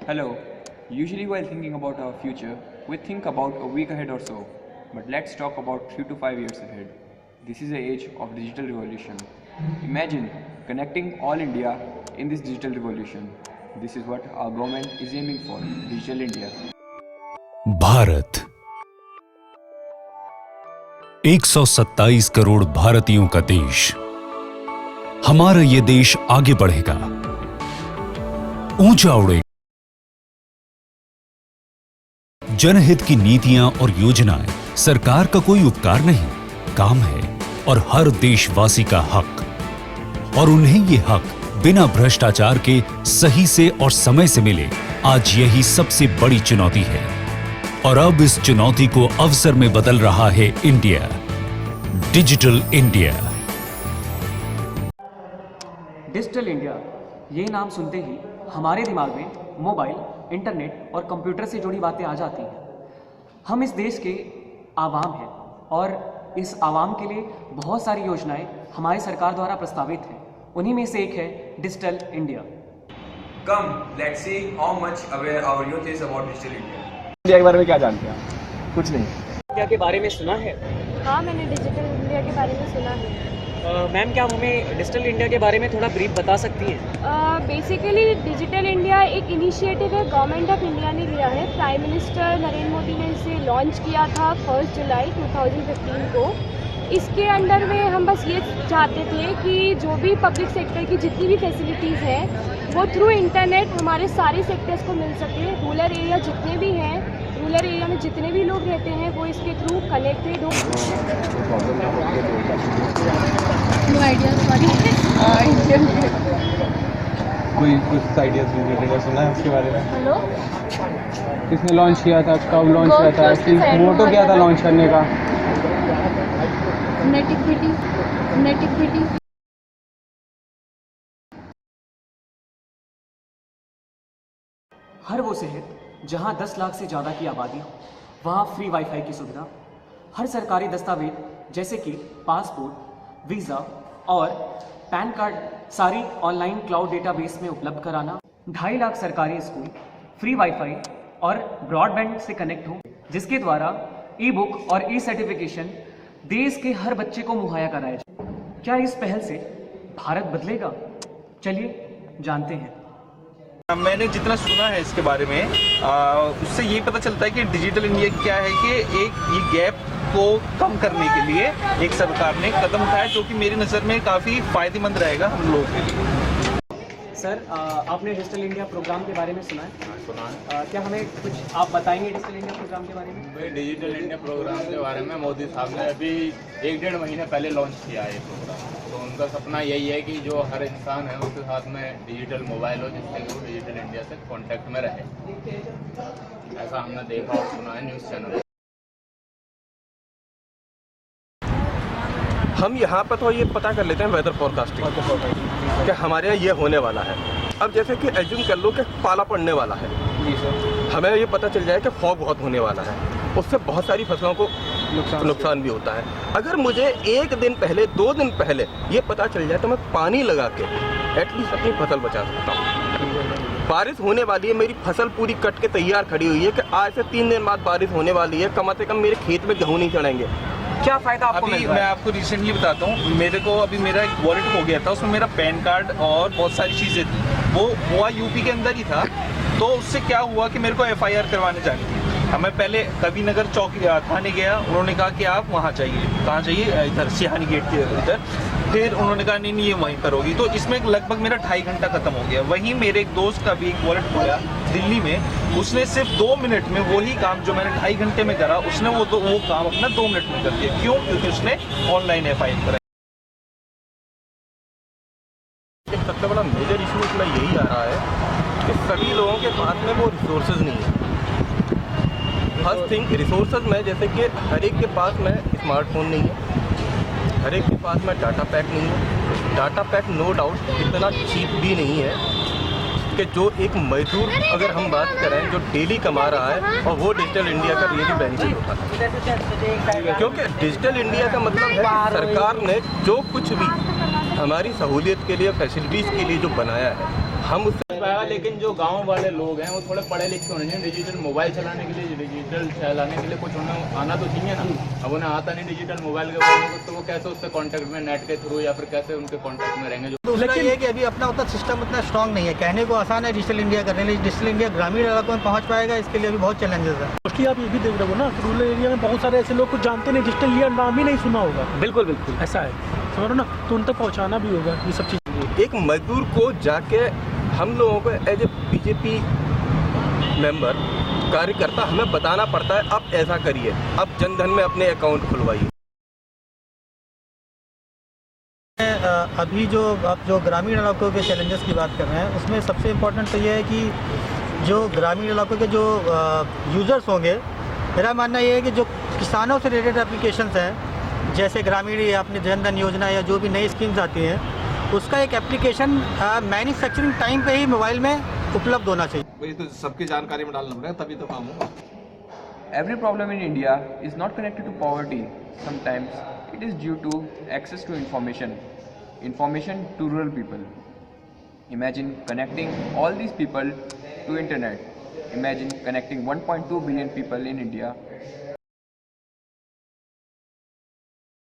Hello. Usually, while thinking about our future, we think about a week ahead or so. But let's talk about 3 to 5 years ahead. This is the age of digital revolution. Imagine connecting all India in this digital revolution. This is what our government is aiming for, Digital India. Bharat 127 crore भारतीयों का देश। हमारा ये देश आगे बढ़ेगा, ऊंचा उड़ेगा। जनहित की नीतियां और योजनाएं सरकार का कोई उपकार नहीं, काम है और हर देशवासी का हक। और उन्हें ये हक बिना भ्रष्टाचार के सही से और समय से मिले, आज यही सबसे बड़ी चुनौती है। और अब इस चुनौती को अवसर में बदल रहा है India, digital India. Digital India, ये नाम सुनते ही हमारे दिमाग में मोबाइल, इंटरनेट और कंप्यूटर से जुड़ी बातें आ जाती हैं। हम इस देश के आवाम हैं और इस आवाम के लिए बहुत सारी योजनाएं हमारी सरकार द्वारा प्रस्तावित हैं। उन्हीं में से एक है digital India. Come, let's see how much aware our youth is about Digital India. India के बारे में क्या जानते हैं आप? कुछ नहीं। इंडिया के बारे में सुना है? हाँ, मैंने डिजिटल इंडिया के बारे में सुना है। मैम, क्या हमें डिजिटल इंडिया के बारे में थोड़ा ब्रीफ बता सकती हैं? बेसिकली डिजिटल इंडिया एक इनिशिएटिव है, गवर्नमेंट ऑफ इंडिया ने लिया है। प्राइम मिनिस्टर नरेंद्र मोदी ने इसे लॉन्च किया था 1 जुलाई 2015 को। इसके अंडर में हम बस ये चाहते थे कि जो भी पब्लिक सेक्टर की जितनी भी फैसिलिटीज़ हैं वो थ्रू इंटरनेट हमारे सारे सेक्टर्स को मिल सके। रूरल एरिया जितने भी हैं, रूरल एरिया में जितने भी लोग रहते हैं वो इसके थ्रू कनेक्टेड हो। कोई कुछ आइडियाज रिलेटेड सुना है उसके बारे में? हेलो, किसने लॉन्च किया था, कब लॉन्च किया था, मोटो क्या था लॉन्च करने का? Net equity. हर वो शहर जहां 10 लाख से ज़्यादा की आबादी हो, वहां फ्री वाईफाई की सुविधा। हर सरकारी दस्तावेज जैसे कि पासपोर्ट, वीज़ा और पैन कार्ड सारी ऑनलाइन क्लाउड डेटाबेस में उपलब्ध कराना। 2.5 लाख सरकारी स्कूल फ्री वाईफाई और ब्रॉडबैंड से कनेक्ट हो, जिसके द्वारा ई बुक और ई सर्टिफिकेशन देश के हर बच्चे को मुहैया कराया जाए। क्या इस पहल से भारत बदलेगा? चलिए जानते हैं। मैंने जितना सुना है इसके बारे में उससे ये पता चलता है कि डिजिटल इंडिया क्या है कि एक ये गैप को कम करने के लिए एक सरकार ने कदम उठाया, जो कि मेरी नज़र में काफ़ी फ़ायदेमंद रहेगा हम लोगों के लिए। सर, आपने डिजिटल इंडिया प्रोग्राम के बारे में सुना है? सुना है। क्या हमें कुछ आप बताएंगे डिजिटल इंडिया प्रोग्राम के बारे में? भाई, डिजिटल इंडिया प्रोग्राम के बारे में मोदी साहब ने अभी 1-1.5 महीने पहले लॉन्च किया है ये प्रोग्राम। तो उनका सपना यही है कि जो हर इंसान है उसके साथ में डिजिटल मोबाइल हो, जिससे कि वो डिजिटल इंडिया से कांटेक्ट में रहे। ऐसा हमने देखा और सुना है न्यूज़ चैनल। हम यहाँ पर तो ये पता कर लेते हैं वेदर फोरकास्टिंग कि हमारे यहाँ ये होने वाला है। अब जैसे कि एज्यूम कर लो कि पाला पड़ने वाला है, हमें ये पता चल जाए कि फॉग बहुत होने वाला है, उससे बहुत सारी फसलों को नुकसान भी होता है। अगर मुझे 1 दिन पहले 2 दिन पहले ये पता चल जाए तो मैं पानी लगा के एटलीस्ट अपनी फसल बचा सकता हूँ। बारिश होने वाली है, मेरी फसल पूरी कट के तैयार खड़ी हुई है कि आज से 3 दिन बाद बारिश होने वाली है, कम से कम मेरे खेत में गेहूँ नहीं चढ़ेंगे। क्या फ़ायदा आपको अभी मिल रहा मैं है? आपको रिसेंटली बताता हूँ, मेरे को अभी मेरा एक वॉलेट हो गया था, उसमें मेरा पैन कार्ड और बहुत सारी चीज़ें थी। वो हुआ यूपी के अंदर ही था। तो उससे क्या हुआ कि मेरे को FIR करवाने जानी थी। हमें पहले कविनगर चौकी थाने गया, उन्होंने कहा कि आप वहाँ चाहिए। कहाँ चाहिए? इधर सिहानी गेट के इधर। फिर उन्होंने कहा नहीं ये वहीं पर होगी। तो इसमें लगभग मेरा 2.5 घंटा खत्म हो गया। वहीं मेरे एक दोस्त का भी एक वॉलेट खोया दिल्ली में, उसने सिर्फ 2 मिनट में वही काम जो मैंने 2.5 घंटे में करा, उसने वो काम अपना 2 मिनट में कर दिया। क्यों? क्योंकि उसने ऑनलाइन FIR कराई। सबसे बड़ा मेजर इशू इसमें यही आ रहा है कि सभी लोगों के पास में वो रिसोर्सेज नहीं है। फर्स्ट थिंग रिसोर्सेज में, जैसे कि हर एक के पास में स्मार्टफोन नहीं है, हर एक के पास में डाटा पैक नहीं है। डाटा पैक नो डाउट इतना चीप भी नहीं है कि जो एक मजदूर, अगर हम बात करें, जो डेली कमा रहा है और वो डिजिटल इंडिया का रियली बेनिफिट उठा। क्योंकि डिजिटल इंडिया का मतलब है कि सरकार ने जो कुछ भी हमारी सहूलियत के लिए, फैसिलिटीज़ के लिए जो बनाया है, हम उससे पाएगा। लेकिन जो गांव वाले लोग हैं वो थोड़े पढ़े लिखे होने चाहिए। डिजिटल मोबाइल चलाने के लिए, डिजिटल चलाने के लिए कुछ उन्हें आना तो चाहिए ना। अब उन्हें आता नहीं डिजिटल मोबाइल के बारे में, तो वो कैसे उससे कांटेक्ट में, नेट के थ्रू या फिर कैसे उनके कांटेक्ट में रहेंगे। दूसरा ये कि अभी अपना उतना सिस्टम उतना स्ट्रांग नहीं है। कहने को आसान है डिजिटल इंडिया करने लिए, डिजिटल इंडिया ग्रामीण इलाकों में पहुंच पाएगा, इसके लिए अभी बहुत चैलेंजेस है। मोस्टली आप ये भी देख रहे हो ना, रूरल एरिया में बहुत सारे ऐसे लोग कुछ जानते नहीं, डिजिटल इंडिया नाम ही नहीं सुना होगा। बिल्कुल बिल्कुल ऐसा है, समझ रहे हो ना, तो उन तक पहुँचाना भी होगा ये सब चीज़। एक मजदूर को जाके हम लोगों को एज ए बीजेपी मेंबर, कार्यकर्ता, हमें बताना पड़ता है अब ऐसा करिए, अब जनधन में अपने अकाउंट खुलवाइए। अभी जो आप जो ग्रामीण इलाकों के चैलेंजेस की बात कर रहे हैं, उसमें सबसे इम्पोर्टेंट तो ये है कि जो ग्रामीण इलाकों के जो यूज़र्स होंगे, मेरा मानना ये है कि जो किसानों से रिलेटेड एप्लीकेशंस हैं, जैसे ग्रामीण या अपनी जनधन योजना या जो भी नई स्कीम्स आती हैं, उसका एक एप्लीकेशन मैन्युफैक्चरिंग टाइम पे ही मोबाइल में उपलब्ध होना चाहिए। वही तो सबकी जानकारी में डालना पड़ेगा, तभी तो काम होगा। Every problem in India is not connected to poverty. Sometimes it is due to access to information to rural people. Imagine connecting all these people to internet. Imagine connecting 1.2 billion people in India